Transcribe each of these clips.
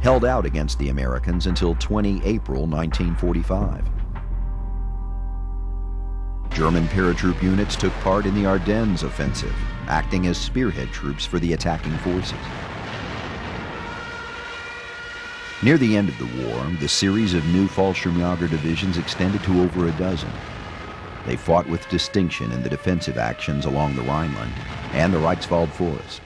held out against the Americans until 20 April 1945. German paratroop units took part in the Ardennes offensive, acting as spearhead troops for the attacking forces. Near the end of the war, the series of new Fallschirmjäger divisions extended to over a dozen. They fought with distinction in the defensive actions along the Rhineland and the Reichswald Forest.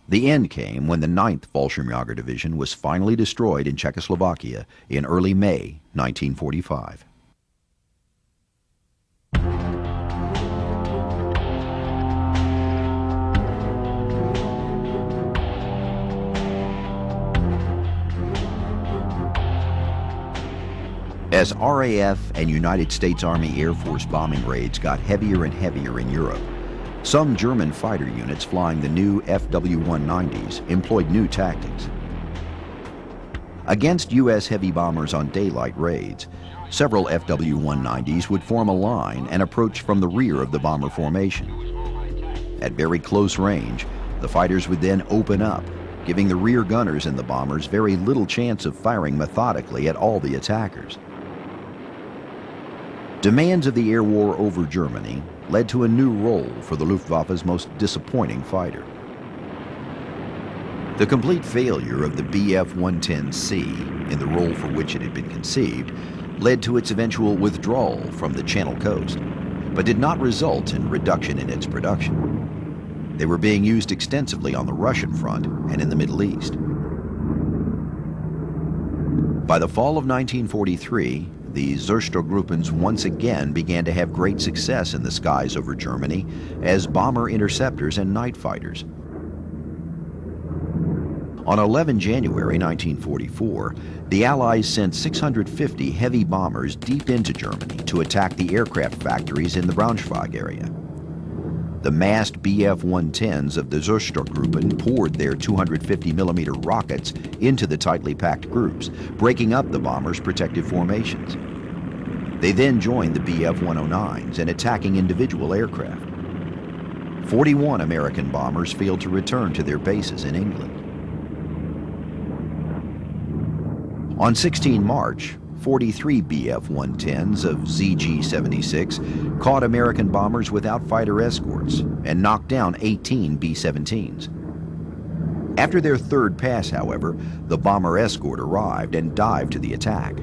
The end came when the 9th Fallschirmjäger Division was finally destroyed in Czechoslovakia in early May 1945. As RAF and United States Army Air Force bombing raids got heavier and heavier in Europe, some German fighter units flying the new FW-190s employed new tactics. Against U.S. heavy bombers on daylight raids, several FW-190s would form a line and approach from the rear of the bomber formation. At very close range, the fighters would then open up, giving the rear gunners in the bombers very little chance of firing methodically at all the attackers. Demands of the air war over Germany led to a new role for the Luftwaffe's most disappointing fighter. The complete failure of the Bf-110C in the role for which it had been conceived led to its eventual withdrawal from the Channel Coast, but did not result in reduction in its production. They were being used extensively on the Russian front and in the Middle East. By the fall of 1943, the Zerstörgruppens once again began to have great success in the skies over Germany as bomber interceptors and night fighters. On 11 January 1944, the Allies sent 650 heavy bombers deep into Germany to attack the aircraft factories in the Braunschweig area. The massed Bf-110s of the Zerstörgruppen poured their 250mm rockets into the tightly packed groups, breaking up the bombers' protective formations. They then joined the Bf-109s in attacking individual aircraft. 41 American bombers failed to return to their bases in England. On 16 March, 43 Bf-110s of ZG-76 caught American bombers without fighter escorts and knocked down 18 B-17s. After their third pass, however, the bomber escort arrived and dived to the attack.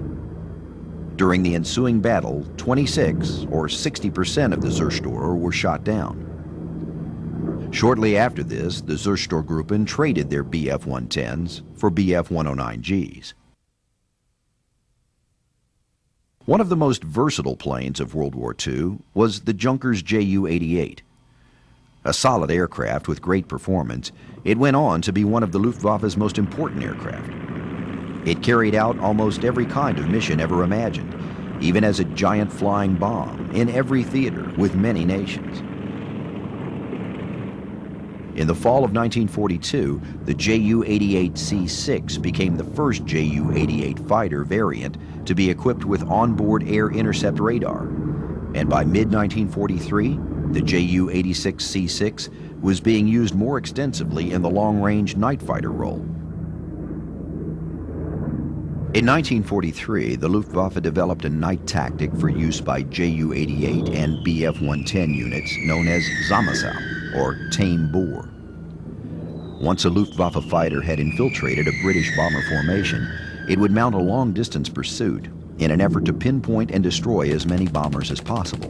During the ensuing battle, 26 or 60% of the Zerstörer were shot down. Shortly after this, the Zerstörgruppen traded their Bf-110s for Bf-109Gs. One of the most versatile planes of World War II was the Junkers Ju-88. A solid aircraft with great performance, it went on to be one of the Luftwaffe's most important aircraft. It carried out almost every kind of mission ever imagined, even as a giant flying bomb in every theater with many nations. In the fall of 1942, the Ju-88C6 became the first Ju-88 fighter variant to be equipped with onboard air intercept radar, and by mid-1943, the Ju-86C6 was being used more extensively in the long-range night fighter role. In 1943, the Luftwaffe developed a night tactic for use by Ju-88 and Bf-110 units known as Sammersau, or tame boar. Once a Luftwaffe fighter had infiltrated a British bomber formation, it would mount a long-distance pursuit in an effort to pinpoint and destroy as many bombers as possible.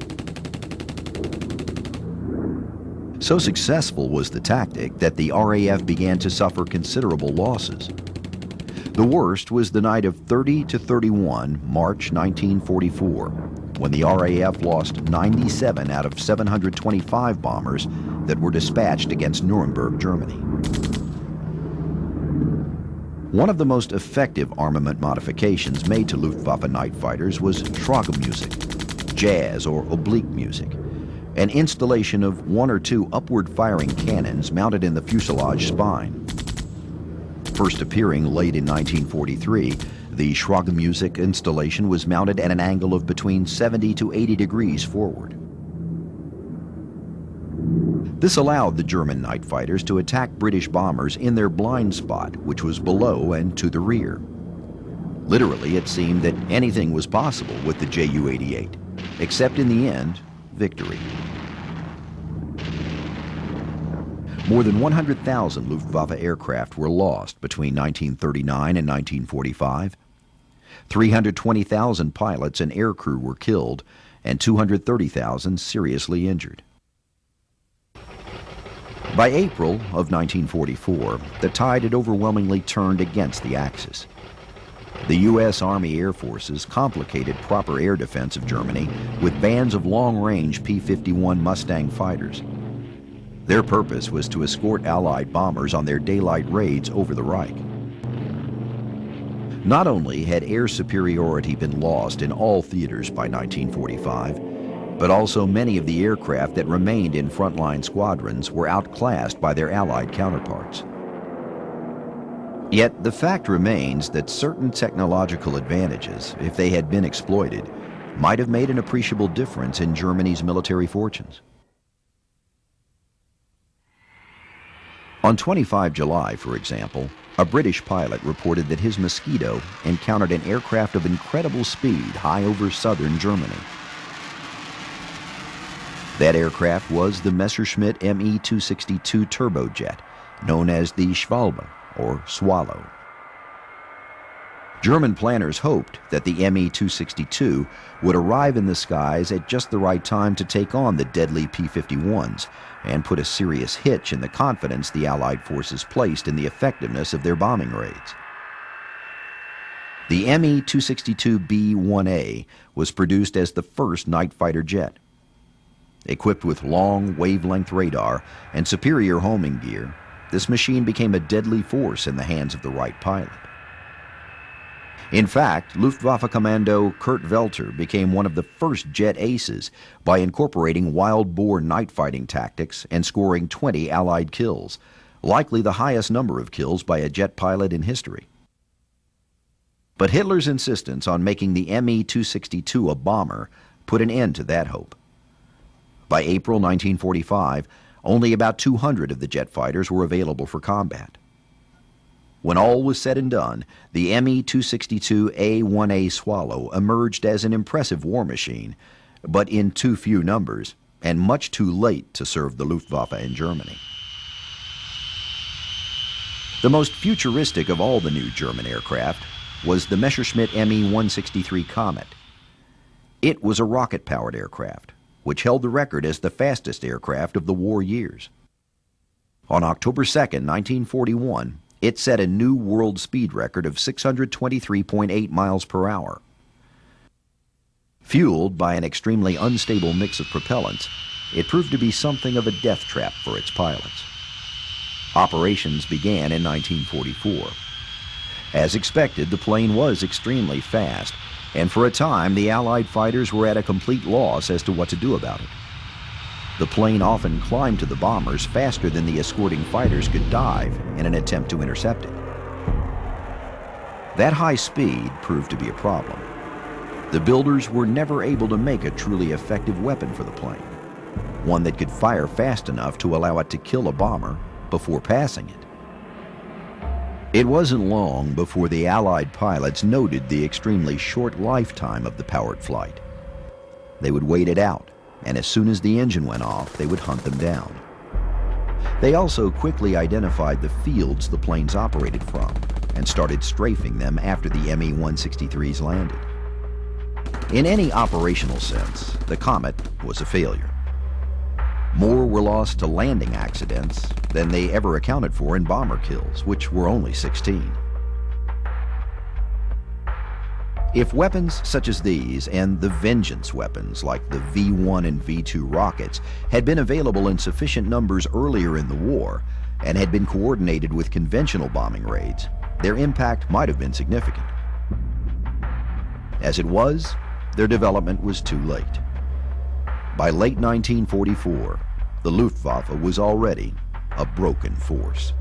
So successful was the tactic that the RAF began to suffer considerable losses. The worst was the night of 30-31 March 1944, when the RAF lost 97 out of 725 bombers that were dispatched against Nuremberg, Germany. One of the most effective armament modifications made to Luftwaffe night fighters was Schlagermusik, jazz or oblique music, an installation of one or two upward-firing cannons mounted in the fuselage spine. First appearing late in 1943, the Schlagermusik installation was mounted at an angle of between 70 to 80 degrees forward. This allowed the German night fighters to attack British bombers in their blind spot, which was below and to the rear. Literally, it seemed that anything was possible with the Ju-88, except in the end, victory. More than 100,000 Luftwaffe aircraft were lost between 1939 and 1945. 320,000 pilots and aircrew were killed, and 230,000 seriously injured. By April of 1944, the tide had overwhelmingly turned against the Axis. The U.S. Army Air Forces complicated proper air defense of Germany with bands of long-range P-51 Mustang fighters. Their purpose was to escort Allied bombers on their daylight raids over the Reich. Not only had air superiority been lost in all theaters by 1945, but also many of the aircraft that remained in frontline squadrons were outclassed by their Allied counterparts. Yet the fact remains that certain technological advantages, if they had been exploited, might have made an appreciable difference in Germany's military fortunes. On 25 July, for example, a British pilot reported that his Mosquito encountered an aircraft of incredible speed high over southern Germany. That aircraft was the Messerschmitt Me-262 turbojet, known as the Schwalbe, or Swallow. German planners hoped that the Me-262 would arrive in the skies at just the right time to take on the deadly P-51s and put a serious hitch in the confidence the Allied forces placed in the effectiveness of their bombing raids. The Me-262B-1A was produced as the first night fighter jet. Equipped with long wavelength radar and superior homing gear, this machine became a deadly force in the hands of the right pilot. In fact, Luftwaffe Commando Kurt Welter became one of the first jet aces by incorporating wild-boar night fighting tactics and scoring 20 Allied kills, likely the highest number of kills by a jet pilot in history. But Hitler's insistence on making the Me-262 a bomber put an end to that hope. By April 1945, only about 200 of the jet fighters were available for combat. When all was said and done, the Me-262A-1A Swallow emerged as an impressive war machine, but in too few numbers and much too late to serve the Luftwaffe in Germany. The most futuristic of all the new German aircraft was the Messerschmitt Me-163 Comet. It was a rocket-powered aircraft, which held the record as the fastest aircraft of the war years. On October 2, 1941, it set a new world speed record of 623.8 miles per hour. Fueled by an extremely unstable mix of propellants, it proved to be something of a death trap for its pilots. Operations began in 1944. As expected, the plane was extremely fast, and for a time the Allied fighters were at a complete loss as to what to do about it. The plane often climbed to the bombers faster than the escorting fighters could dive in an attempt to intercept it. That high speed proved to be a problem. The builders were never able to make a truly effective weapon for the plane, one that could fire fast enough to allow it to kill a bomber before passing it. It wasn't long before the Allied pilots noted the extremely short lifetime of the powered flight. They would wait it out, and as soon as the engine went off, they would hunt them down. They also quickly identified the fields the planes operated from and started strafing them after the Me-163s landed. In any operational sense, the Comet was a failure. More were lost to landing accidents than they ever accounted for in bomber kills, which were only 16. If weapons such as these and the vengeance weapons like the V-1 and V-2 rockets had been available in sufficient numbers earlier in the war and had been coordinated with conventional bombing raids, their impact might have been significant. As it was, their development was too late. By late 1944, the Luftwaffe was already a broken force.